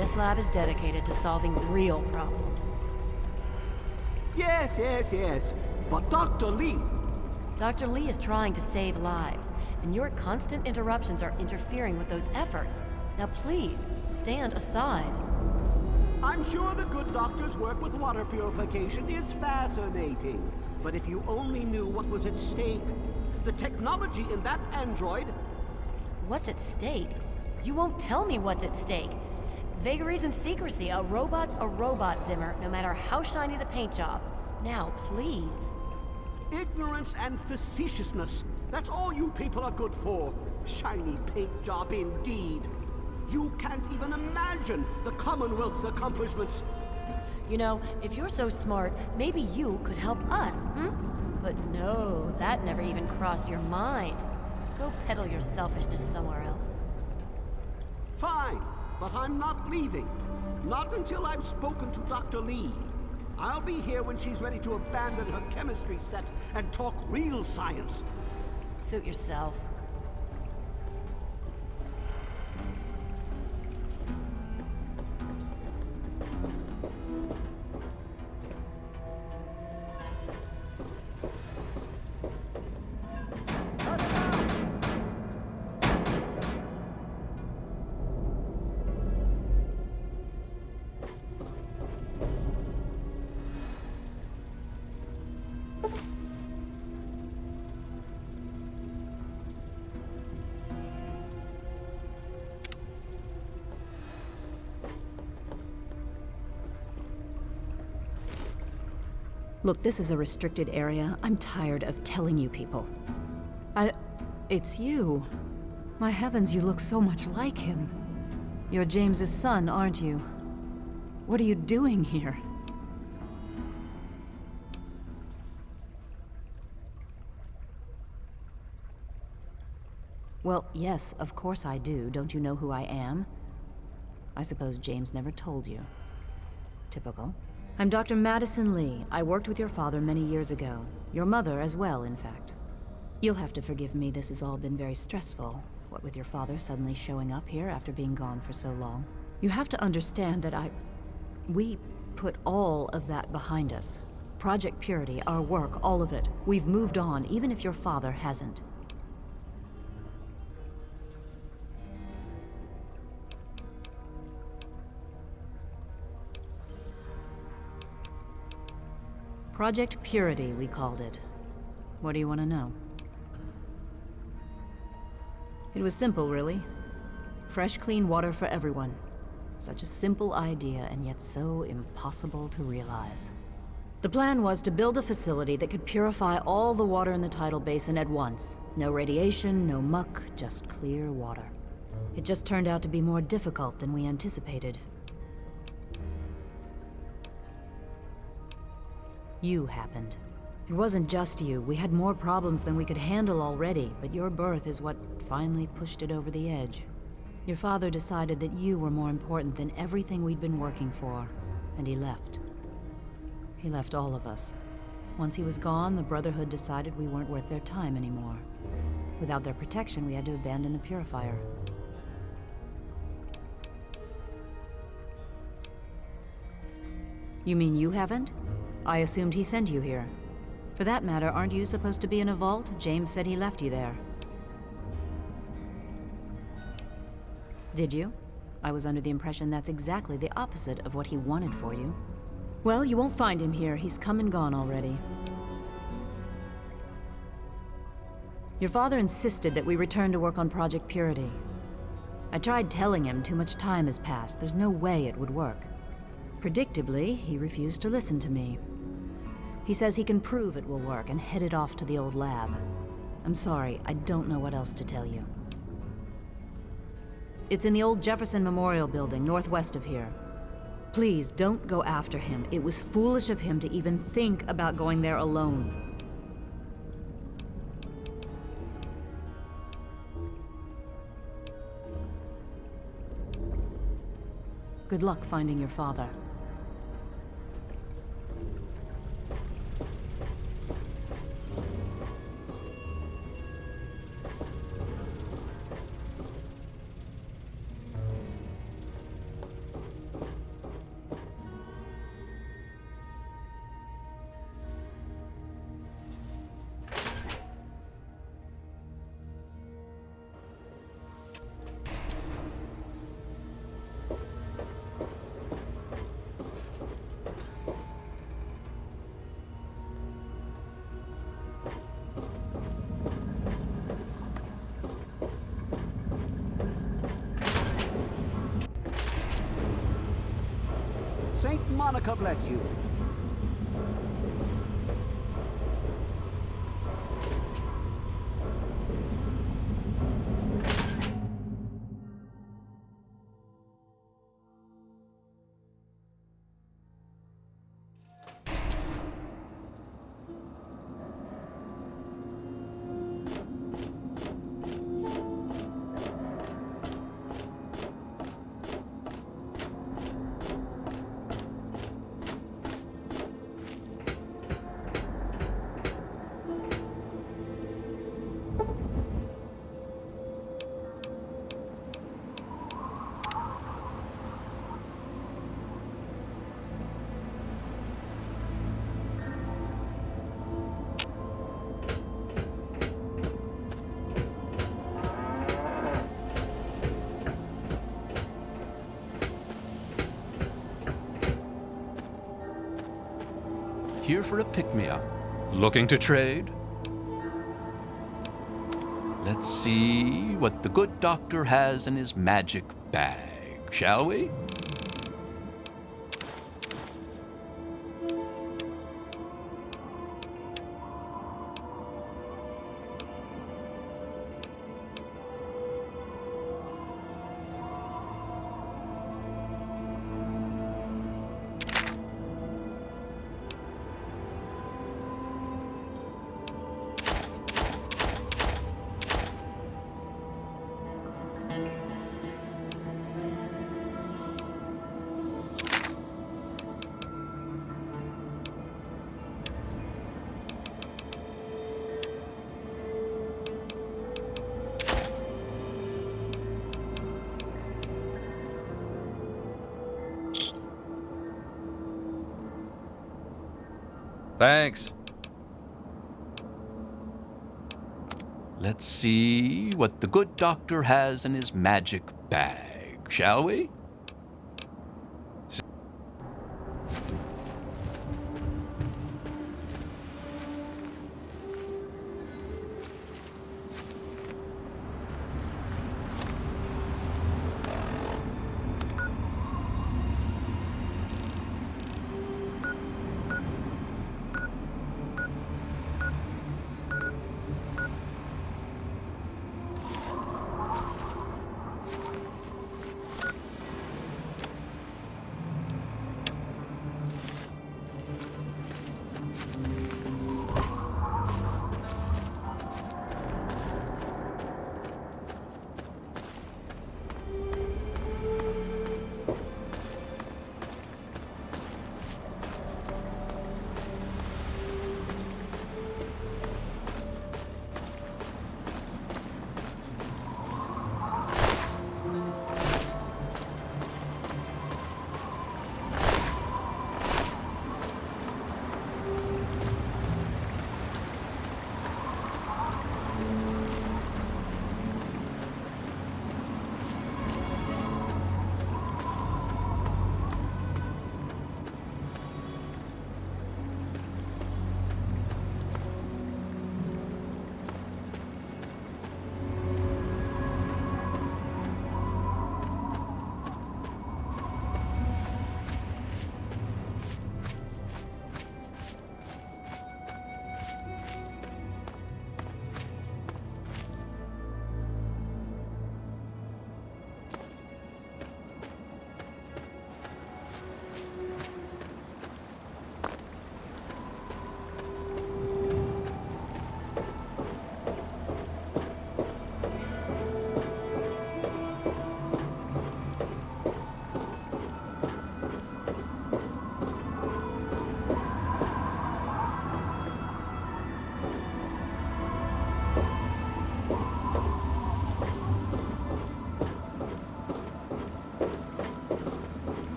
This lab is dedicated to solving real problems. Yes. But Dr. Lee... Dr. Lee is trying to save lives, and your constant interruptions are interfering with those efforts. Now please, stand aside. I'm sure the good doctor's work with water purification is fascinating. But if you only knew what was at stake, the technology in that android... What's at stake? You won't tell me what's at stake. Vagaries and secrecy. A robot's a robot, Zimmer, no matter how shiny the paint job. Now, please. Ignorance and facetiousness. That's all you people are good for. Shiny paint job indeed. You can't even imagine the Commonwealth's accomplishments. You know, if you're so smart, maybe you could help us, But no, that never even crossed your mind. Go peddle your selfishness somewhere else. Fine, but I'm not leaving. Not until I've spoken to Dr. Lee. I'll be here when she's ready to abandon her chemistry set and talk real science. Suit yourself. Look, this is a restricted area. I'm tired of telling you people. It's you. My heavens, you look so much like him. You're James's son, aren't you? What are you doing here? Well, yes, of course I do. Don't you know who I am? I suppose James never told you. Typical. I'm Dr. Madison Lee. I worked with your father many years ago. Your mother as well, in fact. You'll have to forgive me, this has all been very stressful. What with your father suddenly showing up here after being gone for so long. You have to understand that we put all of that behind us. Project Purity, our work, all of it. We've moved on, even if your father hasn't. Project Purity, we called it. What do you want to know? It was simple, really. Fresh, clean water for everyone. Such a simple idea, and yet so impossible to realize. The plan was to build a facility that could purify all the water in the tidal basin at once. No radiation, no muck, just clear water. It just turned out to be more difficult than we anticipated. You happened. It wasn't just you. We had more problems than we could handle already, but your birth is what finally pushed it over the edge. Your father decided that you were more important than everything we'd been working for, and he left. He left all of us. Once he was gone, the Brotherhood decided we weren't worth their time anymore. Without their protection, we had to abandon the Purifier. You mean you haven't? I assumed he sent you here. For that matter, aren't you supposed to be in a vault? James said he left you there. Did you? I was under the impression that's exactly the opposite of what he wanted for you. Well, you won't find him here. He's come and gone already. Your father insisted that we return to work on Project Purity. I tried telling him too much time has passed. There's no way it would work. Predictably, he refused to listen to me. He says he can prove it will work and headed off to the old lab. I'm sorry, I don't know what else to tell you. It's in the old Jefferson Memorial Building, northwest of here. Please, don't go after him. It was foolish of him to even think about going there alone. Good luck finding your father. Saint Monica bless you. Here for a pick-me-up. Looking to trade? Let's see what the good doctor has in his magic bag, shall we? Thanks. Let's see what the good doctor has in his magic bag, shall we?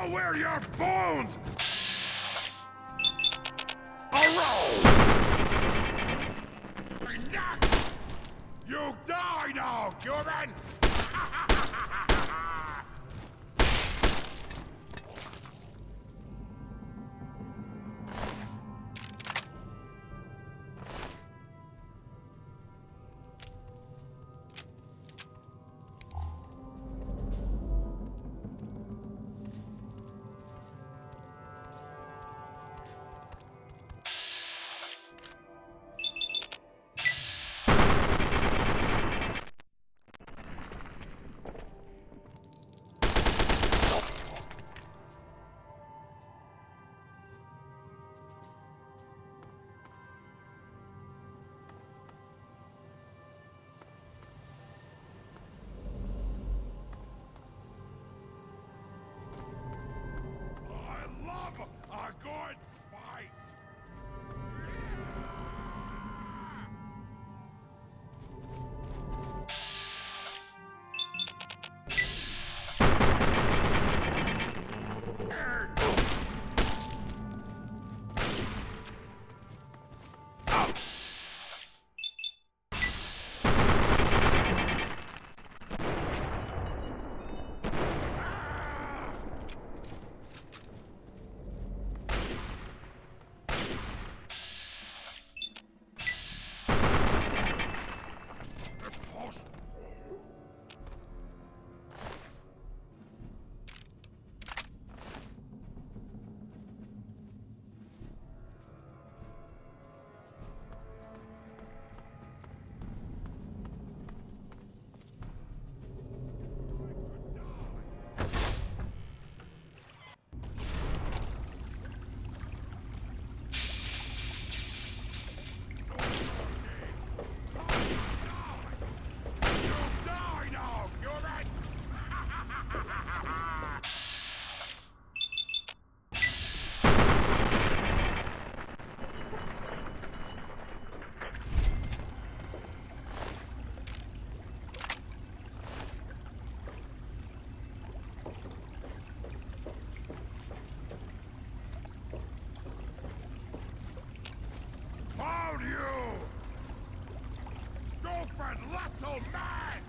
Show where your bones! Arrow! You die now, human! A good fight! Hold you! Stupid little man!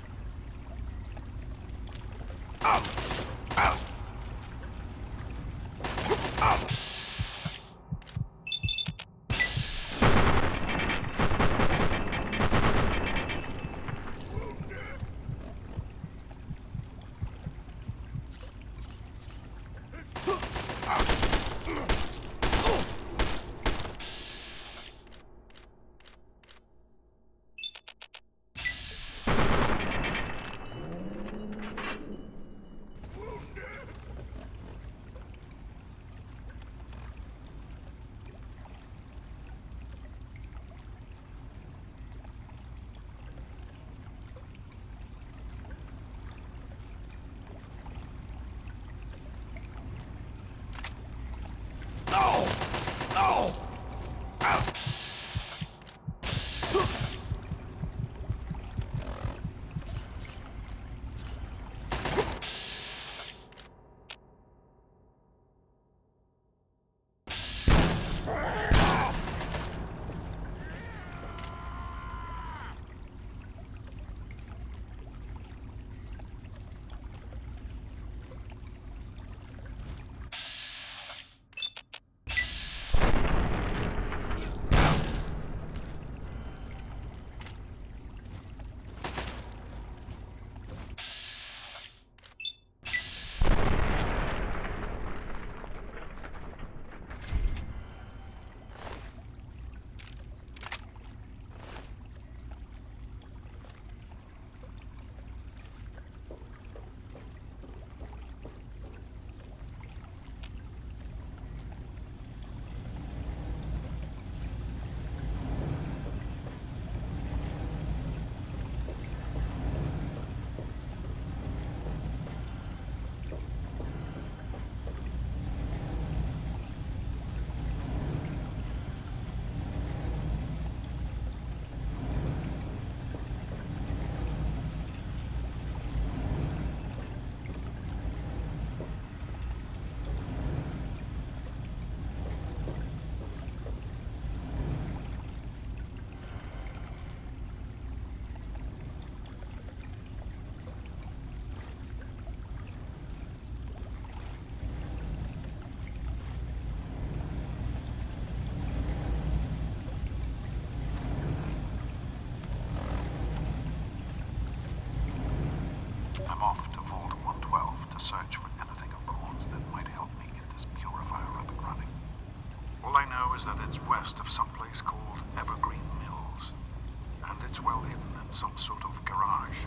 well hidden in some sort of garage.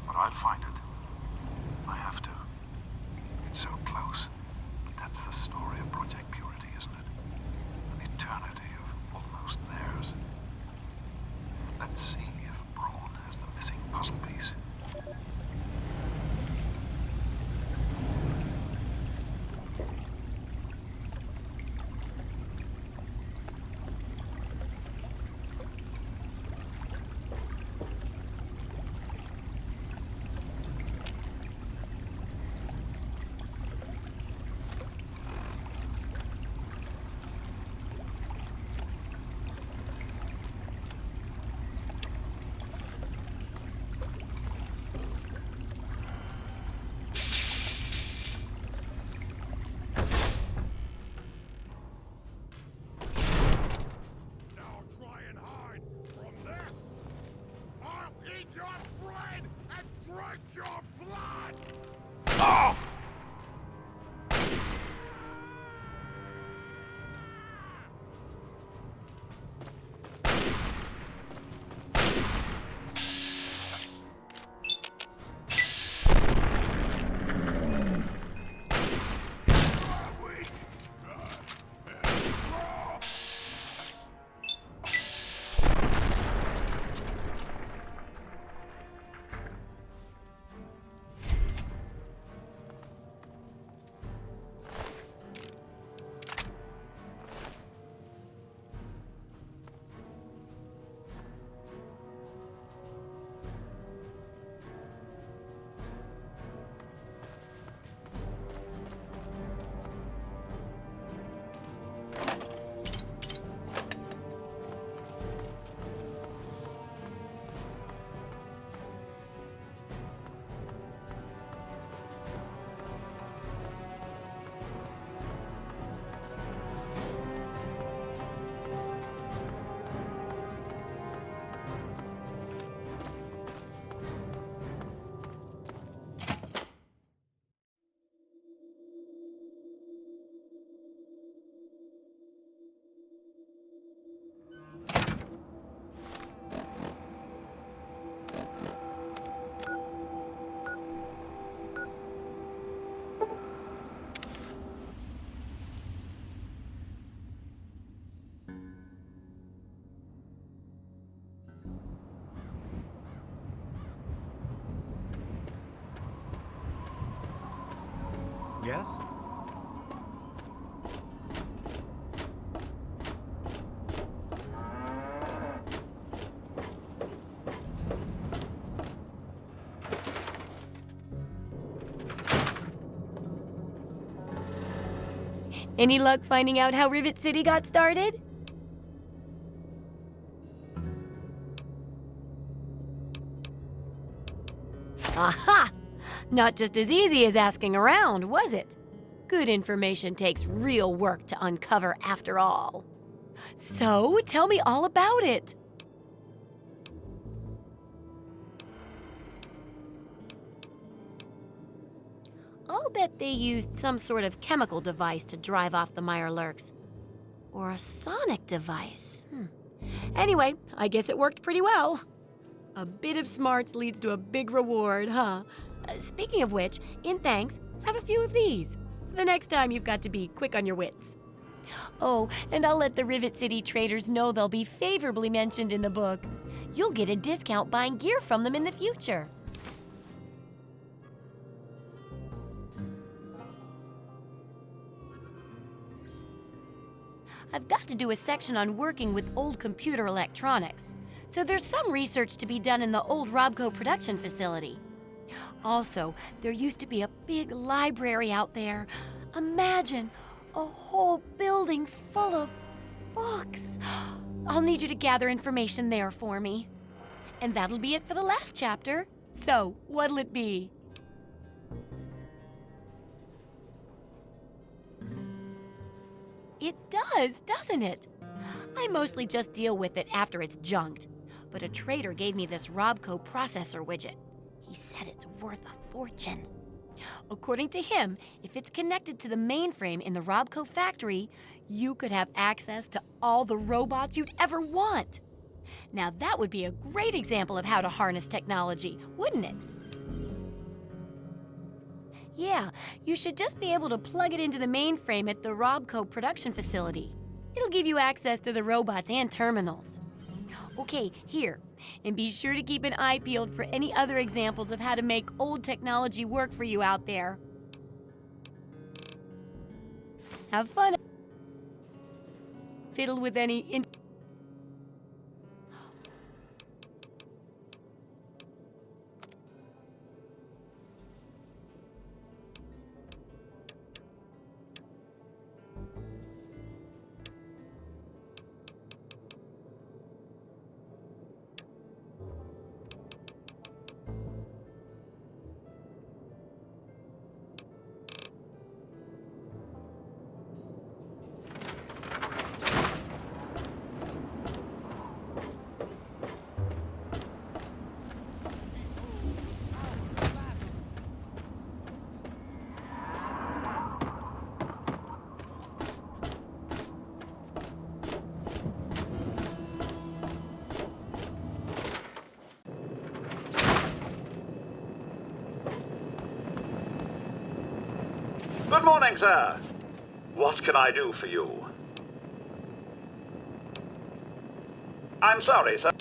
But I'll find it. I have to. It's so close. But that's the story of Project Purity, isn't it? An eternity of almost theirs. Let's see if Braun has the missing puzzle piece. Now try and hide from this. I'll eat your brain and drink your blood. Oh! Yes? Any luck finding out how Rivet City got started? Aha! Not just as easy as asking around, was it? Good information takes real work to uncover after all. So, tell me all about it. I'll bet they used some sort of chemical device to drive off the Mirelurks. Or a sonic device. Anyway, I guess it worked pretty well. A bit of smarts leads to a big reward, huh? Speaking of which, in thanks, have a few of these. The next time you've got to be quick on your wits. Oh, and I'll let the Rivet City traders know they'll be favorably mentioned in the book. You'll get a discount buying gear from them in the future. I've got to do a section on working with old computer electronics, so there's some research to be done in the old Robco production facility. Also, there used to be a big library out there. Imagine a whole building full of books. I'll need you to gather information there for me. And that'll be it for the last chapter. So, what'll it be? It does, doesn't it? I mostly just deal with it after it's junked. But a trader gave me this Robco processor widget. He said it's worth a fortune. According to him, if it's connected to the mainframe in the Robco factory, you could have access to all the robots you'd ever want. Now that would be a great example of how to harness technology, wouldn't it? Yeah, you should just be able to plug it into the mainframe at the Robco production facility. It'll give you access to the robots and terminals. Okay, here. And be sure to keep an eye peeled for any other examples of how to make old technology work for you out there. Have fun. Fiddle with any Good morning, sir. What can I do for you? I'm sorry, sir.